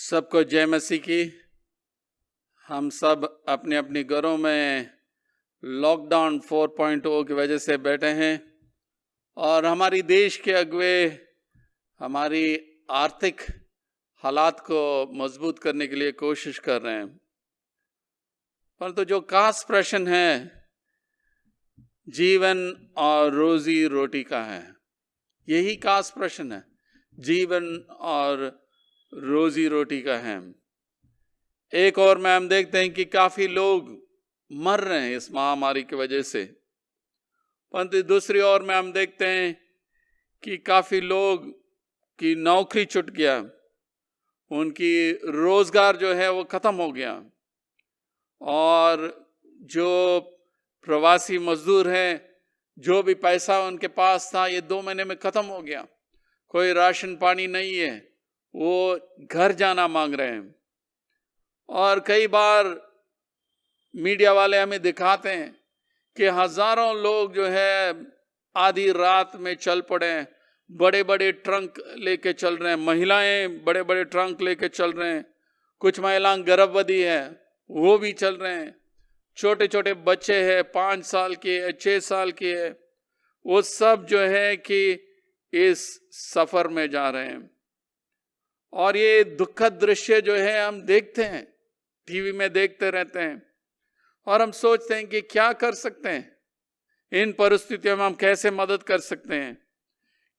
सबको जय मसीह की। हम सब अपने अपने घरों में लॉकडाउन 4.0 की वजह से बैठे हैं और हमारी देश के अगुवे हमारी आर्थिक हालात को मजबूत करने के लिए कोशिश कर रहे हैं। परंतु जो खास प्रश्न है जीवन और रोजी रोटी का है, यही खास प्रश्न है, जीवन और रोजी रोटी का है। एक और में हम देखते हैं कि काफी लोग मर रहे हैं इस महामारी की वजह से, परंतु दूसरी ओर में हम देखते हैं कि काफी लोग की नौकरी छूट गया, उनकी रोजगार जो है वो खत्म हो गया और जो प्रवासी मजदूर हैं, जो भी पैसा उनके पास था ये 2 महीने में खत्म हो गया। कोई राशन पानी नहीं है, वो घर जाना मांग रहे हैं। और कई बार मीडिया वाले हमें दिखाते हैं कि हजारों लोग जो है आधी रात में चल पड़े, बड़े बड़े ट्रंक लेके चल रहे हैं, महिलाएं बड़े बड़े ट्रंक लेके चल रहे हैं, कुछ महिलाएं गर्भवती है वो भी चल रहे हैं, छोटे छोटे बच्चे हैं 5 साल के 6 साल के है, वो सब जो है कि इस सफर में जा रहे हैं। और ये दुखद दृश्य जो है हम देखते हैं, टीवी में देखते रहते हैं और हम सोचते हैं कि क्या कर सकते हैं, इन परिस्थितियों में हम कैसे मदद कर सकते हैं।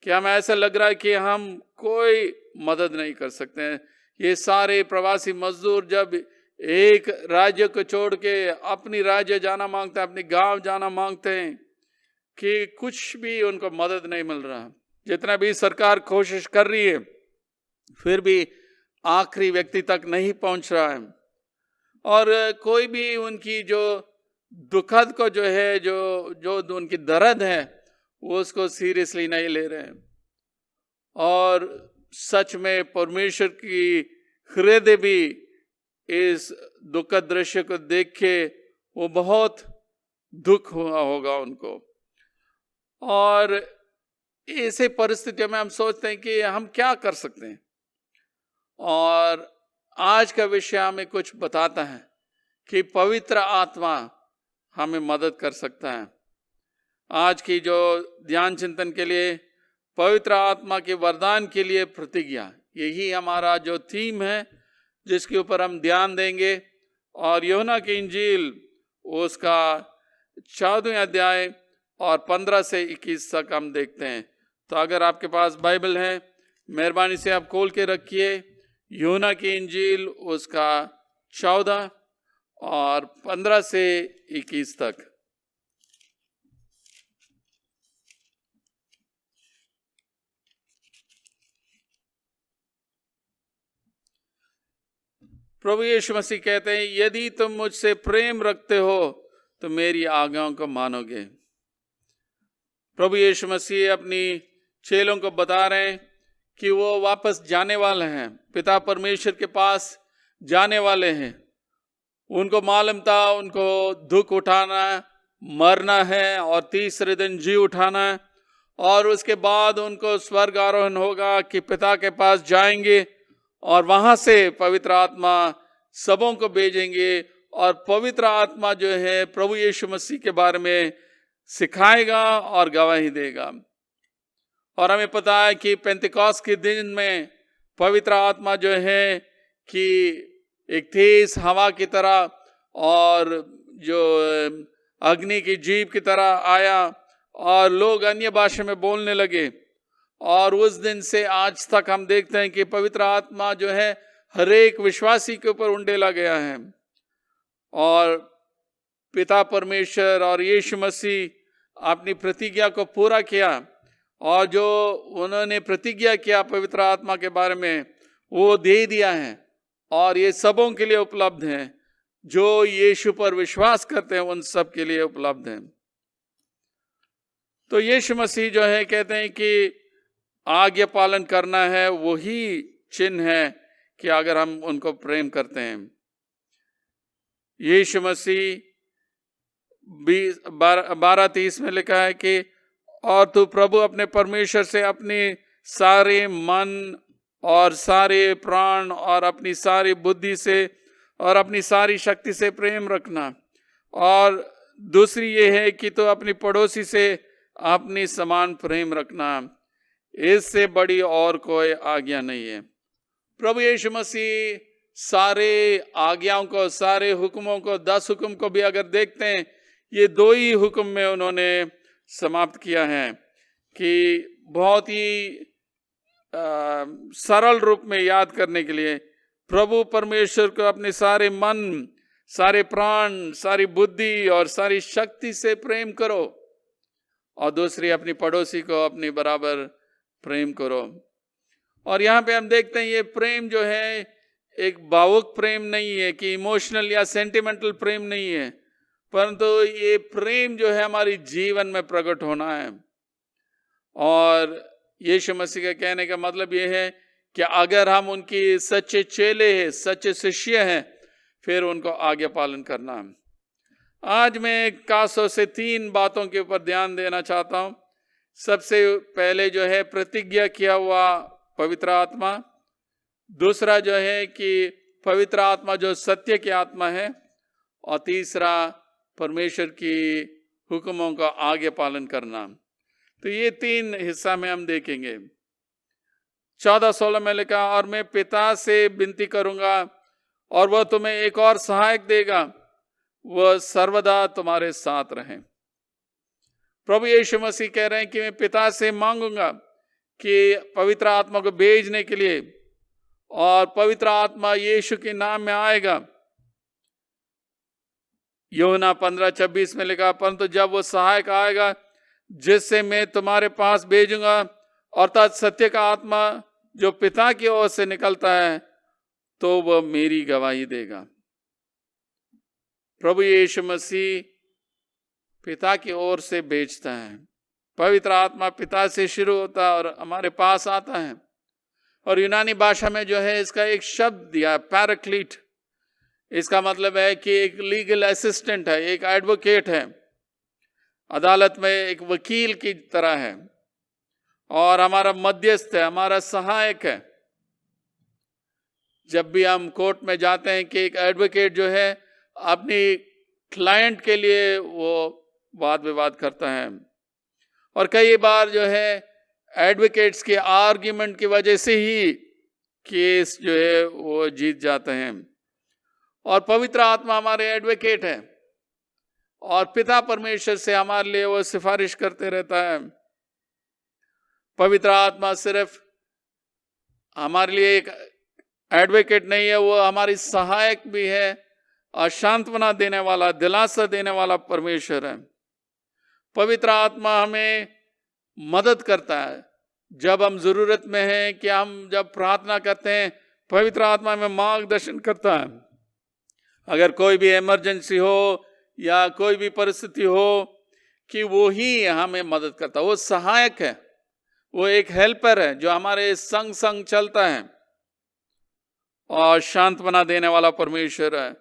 कि हमें ऐसा लग रहा है कि हम कोई मदद नहीं कर सकते हैं। ये सारे प्रवासी मजदूर जब एक राज्य को छोड़ के अपनी राज्य जाना मांगते हैं, अपने गांव जाना मांगते हैं, कि कुछ भी उनको मदद नहीं मिल रहा। जितना भी सरकार कोशिश कर रही है फिर भी आखिरी व्यक्ति तक नहीं पहुंच रहा है और कोई भी उनकी जो दुखद को जो है जो उनकी दर्द है वो उसको सीरियसली नहीं ले रहे हैं। और सच में परमेश्वर की हृदय भी इस दुखद दृश्य को देख के वो बहुत दुख हुआ होगा उनको। और ऐसे परिस्थितियों में हम सोचते हैं कि हम क्या कर सकते हैं, और आज का विषय हमें कुछ बताता है कि पवित्र आत्मा हमें मदद कर सकता है। आज की जो ध्यान चिंतन के लिए पवित्र आत्मा के वरदान के लिए प्रतिज्ञा, यही हमारा जो थीम है जिसके ऊपर हम ध्यान देंगे। और यूहन्ना की इंजील उसका 14वें अध्याय और 15 से 21 तक हम देखते हैं। तो अगर आपके पास बाइबल है, मेहरबानी से आप खोल के रखिए यूहन्ना की इंजील उसका 14 और 15 से 21 तक। प्रभु यीशु मसीह कहते हैं, यदि तुम मुझसे प्रेम रखते हो तो मेरी आज्ञाओं को मानोगे। प्रभु यीशु मसीह अपनी चेलों को बता रहे हैं कि वो वापस जाने वाले हैं, पिता परमेश्वर के पास जाने वाले हैं। उनको मालूम था उनको दुख उठाना, मरना है और तीसरे दिन जी उठाना है, और उसके बाद उनको स्वर्ग आरोहण होगा कि पिता के पास जाएंगे और वहां से पवित्र आत्मा सबों को भेजेंगे और पवित्र आत्मा जो है प्रभु यीशु मसीह के बारे में सिखाएगा और गवाही देगा। और हमें पता है कि पेंतिकोस्त के दिन में पवित्र आत्मा जो है कि एक तेज हवा की तरह और जो अग्नि की जीभ की तरह आया और लोग अन्य भाषा में बोलने लगे। और उस दिन से आज तक हम देखते हैं कि पवित्र आत्मा जो है हर एक विश्वासी के ऊपर उंडेला गया है। और पिता परमेश्वर और यीशु मसीह अपनी प्रतिज्ञा को पूरा किया, और जो उन्होंने प्रतिज्ञा किया पवित्र आत्मा के बारे में वो दे दिया है, और ये सबों के लिए उपलब्ध है। जो यीशु पर विश्वास करते हैं उन सब के लिए उपलब्ध है। तो यीशु मसीह जो है कहते हैं कि आज्ञा पालन करना है, वही चिन्ह है कि अगर हम उनको प्रेम करते हैं। यीशु मसीह 12:30 में लिखा है कि और तू प्रभु अपने परमेश्वर से अपने सारे मन और सारे प्राण और अपनी सारी बुद्धि से और अपनी सारी शक्ति से प्रेम रखना। और दूसरी ये है कि तो अपनी पड़ोसी से अपनी समान प्रेम रखना। इससे बड़ी और कोई आज्ञा नहीं है। प्रभु यीशु मसीह सारे आज्ञाओं को, सारे हुक्मों को, 10 हुक्म को भी अगर देखते हैं, ये 2 ही हुक्म में उन्होंने समाप्त किया है कि बहुत ही सरल रूप में याद करने के लिए प्रभु परमेश्वर को अपने सारे मन, सारे प्राण, सारी बुद्धि और सारी शक्ति से प्रेम करो, और दूसरी अपनी पड़ोसी को अपने बराबर प्रेम करो। और यहाँ पे हम देखते हैं ये प्रेम जो है एक भावुक प्रेम नहीं है कि इमोशनल या सेंटिमेंटल प्रेम नहीं है, परंतु ये प्रेम जो है हमारी जीवन में प्रकट होना है। और यीशु मसीह का कहने का मतलब ये है कि अगर हम उनकी सच्चे चेले हैं, सच्चे शिष्य हैं, फिर उनको आज्ञा पालन करना है। आज मैं खासतौर से 3 बातों के ऊपर ध्यान देना चाहता हूँ। सबसे पहले जो है प्रतिज्ञा किया हुआ पवित्र आत्मा, दूसरा जो है कि पवित्र आत्मा जो सत्य की आत्मा है, और तीसरा परमेश्वर की हुक्मों का आगे पालन करना। तो ये 3 हिस्सा में हम देखेंगे। 14:16 में लिखा, और मैं पिता से विनती करूंगा और वह तुम्हें एक और सहायक देगा, वह सर्वदा तुम्हारे साथ रहे। प्रभु यीशु मसीह कह रहे हैं कि मैं पिता से मांगूंगा कि पवित्र आत्मा को भेजने के लिए, और पवित्र आत्मा यीशु के नाम में आएगा। यूहन्ना 15:26 में लिखा, परंतु जब वो सहायक आएगा जिससे मैं तुम्हारे पास भेजूंगा, अर्थात सत्य का आत्मा जो पिता की ओर से निकलता है, तो वह मेरी गवाही देगा। प्रभु यीशु मसीह पिता की ओर से भेजता है। पवित्र आत्मा पिता से शुरू होता है और हमारे पास आता है। और यूनानी भाषा में जो है इसका एक शब्द दिया, पैराक्लीट। इसका मतलब है कि एक लीगल असिस्टेंट है, एक एडवोकेट है, अदालत में एक वकील की तरह है, और हमारा मध्यस्थ है, हमारा सहायक है। जब भी हम कोर्ट में जाते हैं कि एक एडवोकेट जो है अपनी क्लाइंट के लिए वो वाद विवाद करता है, और कई बार जो है एडवोकेट्स के आर्ग्यूमेंट की वजह से ही केस जो है वो जीत जाते हैं। और पवित्र आत्मा हमारे एडवोकेट है, और पिता परमेश्वर से हमारे लिए वो सिफारिश करते रहता है। पवित्र आत्मा सिर्फ हमारे लिए एक एडवोकेट नहीं है, वो हमारी सहायक भी है, और सांत्वना देने वाला, दिलासा देने वाला परमेश्वर है। पवित्र आत्मा हमें मदद करता है जब हम जरूरत में हैं, कि हम जब प्रार्थना करते हैं पवित्र आत्मा हमें मार्गदर्शन करता है। अगर कोई भी इमरजेंसी हो या कोई भी परिस्थिति हो, कि वो ही हमें मदद करता है। वो सहायक है, वो एक हेल्पर है जो हमारे संग संग चलता है, और सांत्वना देने वाला परमेश्वर है।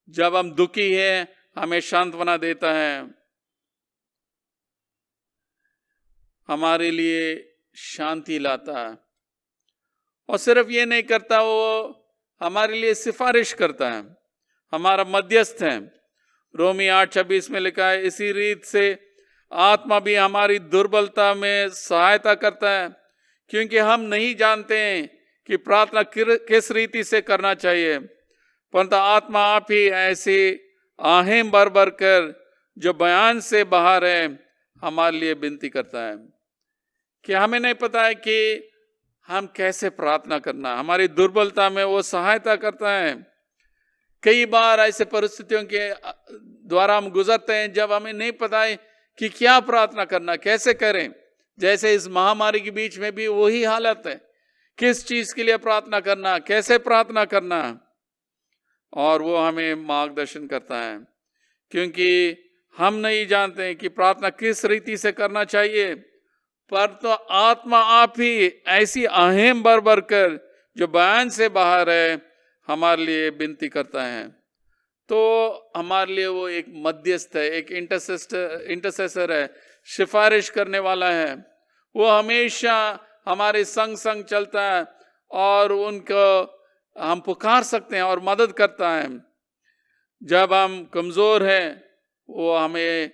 जब हम दुखी हैं हमें सांत्वना देता है, हमारे लिए शांति लाता है। और सिर्फ ये नहीं करता, वो हमारे लिए सिफारिश करता है, हमारा मध्यस्थ है। रोमी 8:26 में लिखा है, इसी रीत से आत्मा भी हमारी दुर्बलता में सहायता करता है, क्योंकि हम नहीं जानते हैं कि प्रार्थना किस रीति से करना चाहिए, परंतु आत्मा आप ही ऐसे आहें भर भर कर जो बयान से बाहर है हमारे लिए विनती करता है। कि हमें नहीं पता है कि हम कैसे प्रार्थना करना, हमारी दुर्बलता में वो सहायता करता है। कई बार ऐसे परिस्थितियों के द्वारा हम गुजरते हैं जब हमें नहीं पता है कि क्या प्रार्थना करना, कैसे करें। जैसे इस महामारी के बीच में भी वही हालत है, किस चीज के लिए प्रार्थना करना, कैसे प्रार्थना करना, और वो हमें मार्गदर्शन करता है। क्योंकि हम नहीं जानते हैं कि प्रार्थना किस रीति से करना चाहिए, पर तो आत्मा आप ही ऐसी आहें भर भर कर जो बयान से बाहर है हमारे लिए विनती करता है। तो हमारे लिए वो एक मध्यस्थ है, एक इंटरसेसर है, सिफारिश करने वाला है। वो हमेशा हमारे संग संग चलता है और उनको हम पुकार सकते हैं और मदद करता है। जब हम कमज़ोर हैं वो हमें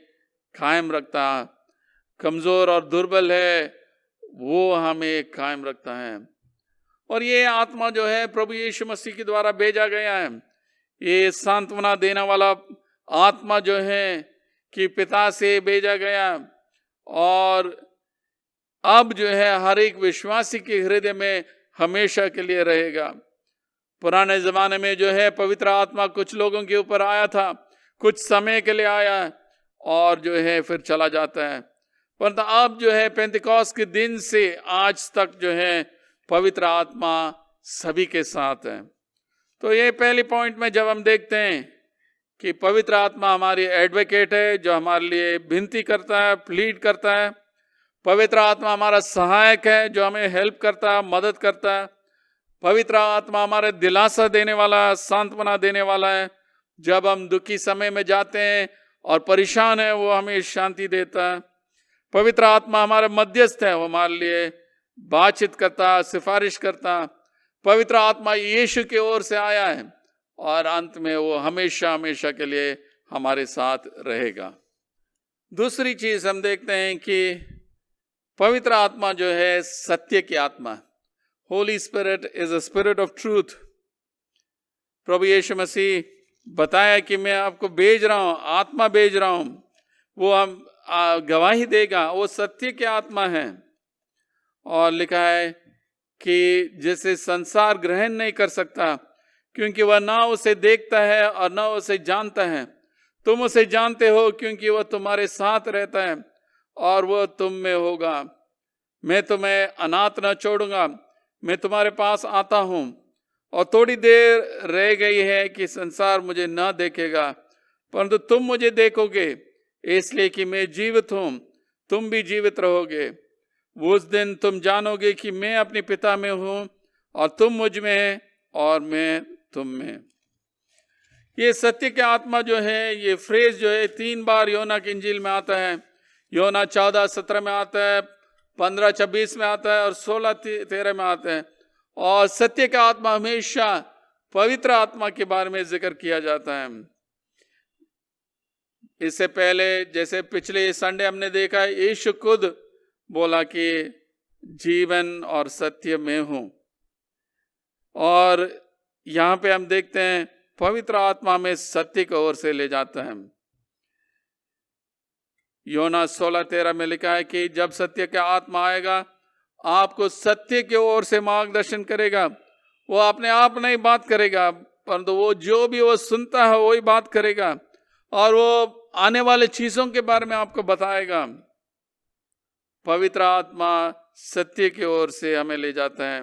कायम रखता है, कमज़ोर और दुर्बल है वो हमें कायम रखता है। और ये आत्मा जो है प्रभु यीशु मसीह के द्वारा भेजा गया है, ये सांत्वना देने वाला आत्मा जो है कि पिता से भेजा गया, और अब जो है हर एक विश्वासी के हृदय में हमेशा के लिए रहेगा। पुराने ज़माने में जो है पवित्र आत्मा कुछ लोगों के ऊपर आया था, कुछ समय के लिए आया और जो है फिर चला जाता है, परंतु अब जो है पेंतिकोस्त के दिन से आज तक जो है पवित्र आत्मा सभी के साथ है। तो ये पहली पॉइंट में जब हम देखते हैं कि पवित्र आत्मा हमारी एडवोकेट है, जो हमारे लिए विनती करता है, प्लीड करता है। पवित्र आत्मा हमारा सहायक है, जो हमें हेल्प करता है, मदद करता है। पवित्र आत्मा हमारे दिलासा देने वाला, सांत्वना देने वाला है। जब हम दुखी समय में जाते हैं और परेशान है, वो हमें शांति देता है। पवित्र आत्मा हमारे मध्यस्थ है, वो हमारे लिए बातचीत करता, सिफारिश करता। पवित्र आत्मा यीशु की ओर से आया है और अंत में वो हमेशा हमेशा के लिए हमारे साथ रहेगा। दूसरी चीज हम देखते हैं कि पवित्र आत्मा जो है सत्य की आत्मा। Holy Spirit is a spirit of truth. प्रभु यीशु मसीह बताया कि मैं आपको भेज रहा हूं, आत्मा भेज रहा हूं, वो हम गवाही देगा, वो सत्य की आत्मा है। और लिखा है कि जैसे संसार ग्रहण नहीं कर सकता क्योंकि वह ना उसे देखता है और ना उसे जानता है, तुम उसे जानते हो क्योंकि वह तुम्हारे साथ रहता है और वह तुम में होगा। मैं तुम्हें अनाथ न छोड़ूंगा, मैं तुम्हारे पास आता हूं। और थोड़ी देर रह गई है कि संसार मुझे न देखेगा, परंतु तुम मुझे देखोगे, इसलिए कि मैं जीवित हूं, तुम भी जीवित रहोगे। उस दिन तुम जानोगे कि मैं अपने पिता में हूं और तुम मुझ में और मैं तुम में। ये सत्य की आत्मा जो है, ये फ्रेज जो है 3 बार योना की इंजील में आता है। योना 14:17 में आता है, 15:26 में आता है और 16:13 में आता है। और सत्य का आत्मा हमेशा पवित्र आत्मा के बारे में जिक्र किया जाता है। इससे पहले जैसे पिछले संडे हमने देखा है, यीशु खुद बोला कि जीवन और सत्य में हूं। और यहां पे हम देखते हैं पवित्र आत्मा में सत्य की ओर से ले जाता है। योना 16:13 में लिखा है कि जब सत्य का आत्मा आएगा, आपको सत्य की ओर से मार्गदर्शन करेगा। वो अपने आप नहीं बात करेगा, परंतु वो जो भी वो सुनता है वही बात करेगा और वो आने वाले चीजों के बारे में आपको बताएगा। पवित्र आत्मा सत्य की ओर से हमें ले जाता है।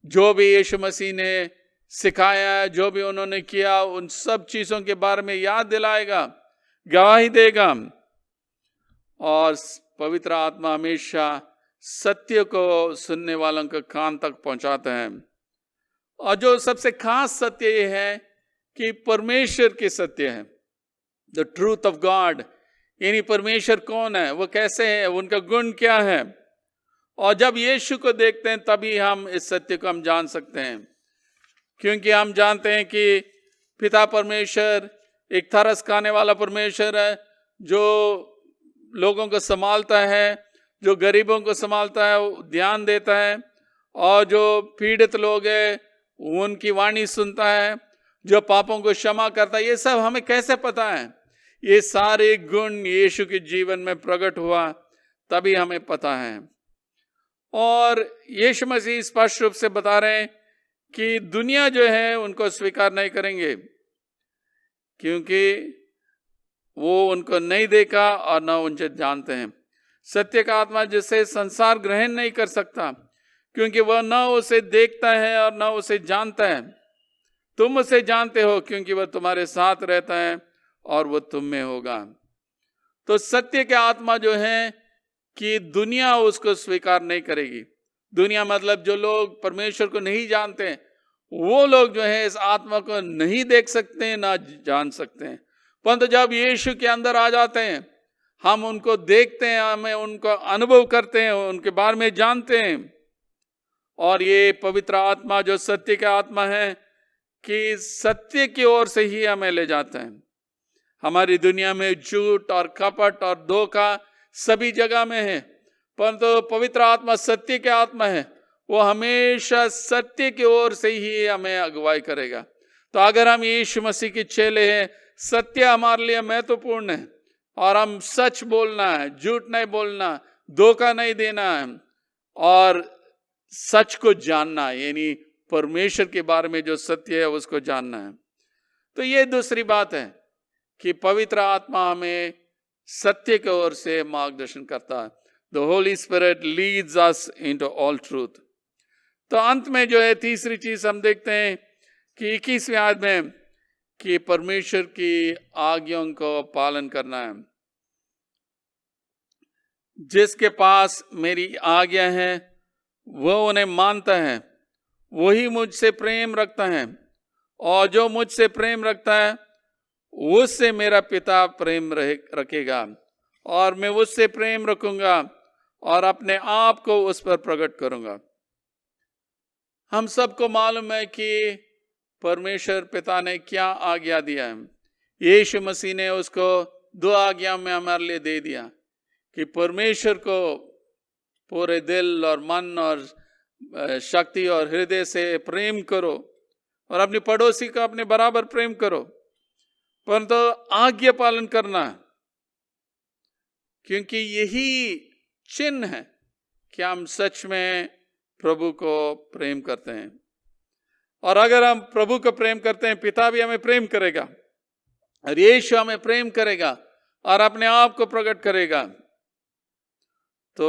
जो भी यीशु मसीह ने सिखाया, जो भी उन्होंने किया, उन सब चीजों के बारे में याद दिलाएगा, गवाही देगा। और पवित्र आत्मा हमेशा सत्य को सुनने वालों के कान तक पहुंचाता है। और जो सबसे खास सत्य ये है कि परमेश्वर के सत्य है, द ट्रूथ ऑफ गॉड। यानी परमेश्वर कौन है, वो कैसे है, उनका गुण क्या है। और जब यीशु को देखते हैं तभी हम इस सत्य को हम जान सकते हैं, क्योंकि हम जानते हैं कि पिता परमेश्वर एक तरस खाने वाला परमेश्वर है, जो लोगों को संभालता है, जो गरीबों को संभालता है, ध्यान देता है, और जो पीड़ित लोग हैं उनकी वाणी सुनता है, जो पापों को क्षमा करता है। ये सब हमें कैसे पता है? ये सारे गुण यीशु के जीवन में प्रकट हुआ तभी हमें पता है। और यीशु मसीह स्पष्ट रूप से बता रहे हैं कि दुनिया जो है उनको स्वीकार नहीं करेंगे, क्योंकि वो उनको नहीं देखा और न उनसे जानते हैं। सत्य का आत्मा जिसे संसार ग्रहण नहीं कर सकता, क्योंकि वह न उसे देखता है और न उसे जानता है। तुम उसे जानते हो क्योंकि वह तुम्हारे साथ रहता है और वह तुम में होगा। तो सत्य के आत्मा जो है कि दुनिया उसको स्वीकार नहीं करेगी। दुनिया मतलब जो लोग परमेश्वर को नहीं जानते, वो लोग जो है इस आत्मा को नहीं देख सकते हैं, ना जान सकते हैं। परंतु जब यीशु के अंदर आ जाते हैं, हम उनको देखते हैं, हमें उनको अनुभव करते हैं, उनके बारे में जानते हैं, और ये पवित्र आत्मा जो सत्य का आत्मा है कि सत्य की ओर से ही हमें ले जाते हैं। हमारी दुनिया में झूठ और कपट और धोखा सभी जगह में है, परंतु पवित्र आत्मा सत्य के आत्मा है, वो हमेशा सत्य की ओर से ही हमें अगुवाई करेगा। तो अगर हम यीशु मसीह के चेले हैं, सत्य हमारे लिए महत्वपूर्ण है और हम सच बोलना है, झूठ नहीं बोलना, धोखा नहीं देना है और सच को जानना है, यानी परमेश्वर के बारे में जो सत्य है उसको जानना है। तो ये दूसरी बात है कि पवित्र आत्मा हमें सत्य की ओर से मार्गदर्शन करता है। The Holi spirit leads us into all truth. तो अंत में जो है तीसरी चीज हम देखते हैं कि 21वें आयत में कि परमेश्वर की आज्ञाओं को पालन करना है। जिसके पास मेरी आज्ञा है वह उन्हें मानता है, वही मुझसे प्रेम रखता है, और जो मुझसे प्रेम रखता है उससे मेरा पिता प्रेम रखेगा, और मैं उससे प्रेम रखूंगा और अपने आप को उस पर प्रकट करूंगा। हम सबको मालूम है कि परमेश्वर पिता ने क्या आज्ञा दिया है। यीशु मसीह ने उसको 2 आज्ञा में हमारे लिए दे दिया कि परमेश्वर को पूरे दिल और मन और शक्ति और हृदय से प्रेम करो और अपने पड़ोसी को अपने बराबर प्रेम करो, परंतु आज्ञा पालन करना, क्योंकि यही चिन्ह है कि हम सच में प्रभु को प्रेम करते हैं। और अगर हम प्रभु को प्रेम करते हैं, पिता भी हमें प्रेम करेगा और यीशु हमें प्रेम करेगा और अपने आप को प्रकट करेगा। तो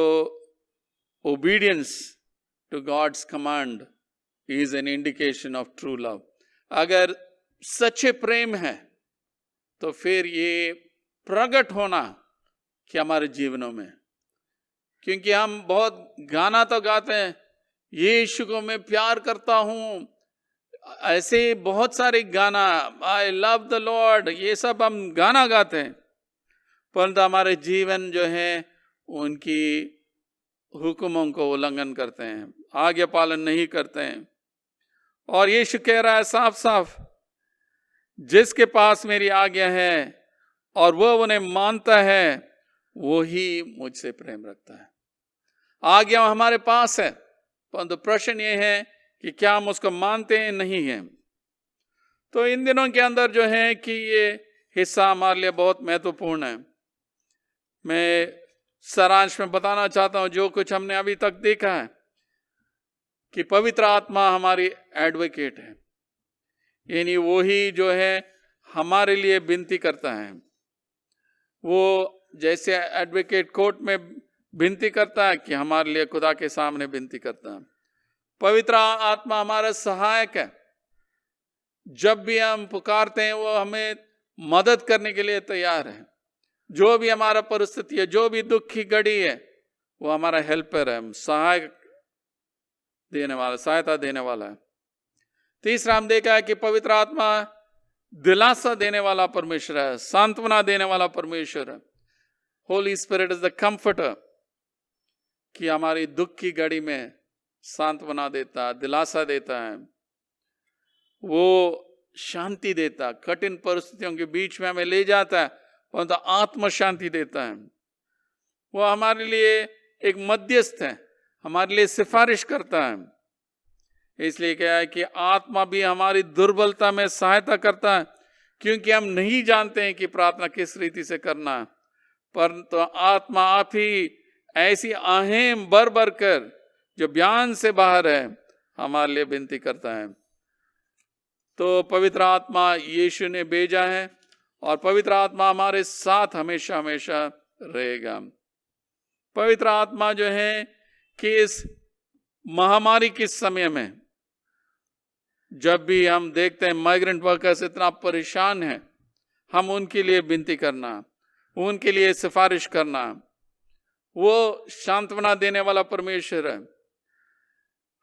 obedience to God's command is an indication of true love. अगर सच्चे प्रेम है तो फिर ये प्रकट होना कि हमारे जीवनों में, क्योंकि हम बहुत गाना तो गाते हैं, यीशु को मैं प्यार करता हूं, ऐसे बहुत सारे गाना, आई लव द लॉर्ड, ये सब हम गाना गाते हैं, परंतु हमारे जीवन जो है उनकी हुक्मों को उल्लंघन करते हैं, आज्ञा पालन नहीं करते हैं। और यीशु कह रहा है साफ साफ, जिसके पास मेरी आज्ञा है और वह उन्हें मानता है वही मुझसे प्रेम रखता है। आज्ञा हमारे पास है, परंतु प्रश्न ये है कि क्या हम उसको मानते हैं, नहीं है। तो इन दिनों के अंदर जो है कि ये हिस्सा हमारे लिए बहुत महत्वपूर्ण है। मैं सारांश में बताना चाहता हूं जो कुछ हमने अभी तक देखा है कि पवित्र आत्मा हमारी एडवोकेट है, यानी वही जो है हमारे लिए विनती करता है। वो जैसे एडवोकेट कोर्ट में विनती करता है कि हमारे लिए खुदा के सामने विनती करता है, पवित्र आत्मा हमारा सहायक है। जब भी हम पुकारते हैं वो हमें मदद करने के लिए तैयार है। जो भी हमारा परिस्थिति है, जो भी दुख की घड़ी है, वो हमारा हेल्पर है, सहायता देने वाला है। तीसरा हम देखा है कि पवित्र आत्मा दिलासा देने वाला परमेश्वर है, सांत्वना देने वाला परमेश्वर है। Holi Spirit is the comforter, कि हमारी दुख की घड़ी में सांत्वना देता, दिलासा देता है, वो शांति देता, कठिन परिस्थितियों के बीच में हमें ले जाता है, परंतु आत्म शांति देता है। वो हमारे लिए एक मध्यस्थ है, हमारे लिए सिफारिश करता है। इसलिए क्या है कि आत्मा भी हमारी दुर्बलता में सहायता करता है, क्योंकि हम नहीं जानते हैं कि प्रार्थना किस रीति से करना है, परंतु आत्मा आप ही ऐसी आहें भर भर कर जो बयान से बाहर है हमारे लिए विनती करता है। तो पवित्र आत्मा यीशु ने भेजा है और पवित्र आत्मा हमारे साथ हमेशा हमेशा रहेगा। पवित्र आत्मा जो है कि इस महामारी के समय में जब भी हम देखते हैं माइग्रेंट वर्कर्स इतना परेशान है, हम उनके लिए विनती करना, उनके लिए सिफारिश करना, वो सांत्वना देने वाला परमेश्वर है।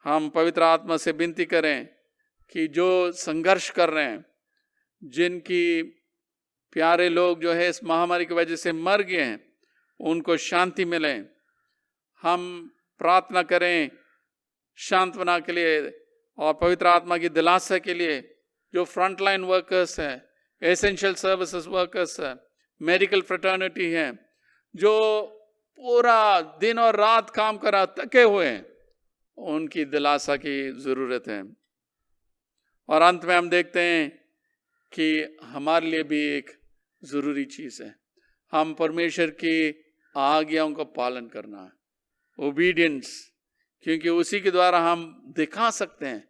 हम पवित्र आत्मा से विनती करें कि जो संघर्ष कर रहे हैं, जिनकी प्यारे लोग जो है इस महामारी की वजह से मर गए हैं, उनको शांति मिले। हम प्रार्थना करें सांत्वना के लिए और पवित्र आत्मा की दिलासा के लिए जो फ्रंट लाइन वर्कर्स हैं, एसेंशियल सर्विसेज वर्कर्स हैं, मेडिकल फ्रेटर्निटी हैं, जो पूरा दिन और रात काम करा थके हुए हैं, उनकी दिलासा की जरूरत है। और अंत में हम देखते हैं कि हमारे लिए भी एक जरूरी चीज है, हम परमेश्वर की आज्ञाओं का पालन करना है, ओबीडियंस, क्योंकि उसी के द्वारा हम दिखा सकते हैं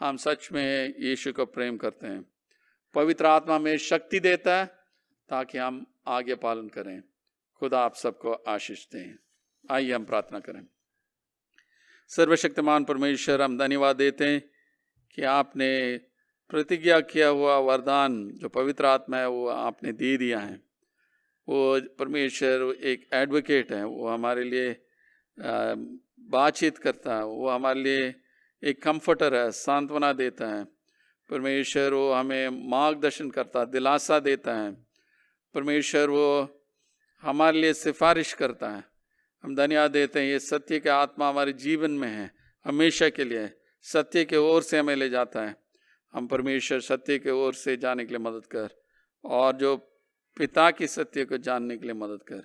हम सच में यीशु को प्रेम करते हैं। पवित्र आत्मा में शक्ति देता है ताकि हम आगे पालन करें। खुदा आप सबको आशीष दें। आइए हम प्रार्थना करें। सर्वशक्तिमान परमेश्वर, हम धन्यवाद देते हैं कि आपने प्रतिज्ञा किया हुआ वरदान जो पवित्र आत्मा है वो आपने दे दिया है। वो परमेश्वर एक एडवोकेट है, वो हमारे लिए बातचीत करता है, वो हमारे लिए एक कंफर्टर है, सांत्वना देता है। परमेश्वर वो हमें मार्गदर्शन करता, दिलासा देता है। परमेश्वर वो हमारे लिए सिफारिश करता है। हम धन्यवाद देते हैं ये सत्य का आत्मा हमारे जीवन में है, हमेशा के लिए सत्य के ओर से हमें ले जाता है। हम परमेश्वर सत्य के ओर से जाने के लिए मदद कर, और जो पिता की सत्य को जानने के लिए मदद कर।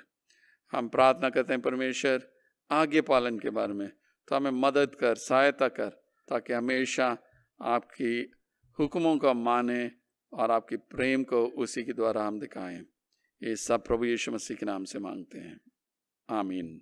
हम प्रार्थना करते हैं परमेश्वर आगे पालन के बारे में, तो हमें मदद कर, सहायता कर, ताकि हमेशा आपकी हुक्मों को माने और आपकी प्रेम को उसी के द्वारा हम दिखाएं। ये सब प्रभु यीशु मसीह के नाम से मांगते हैं, आमीन।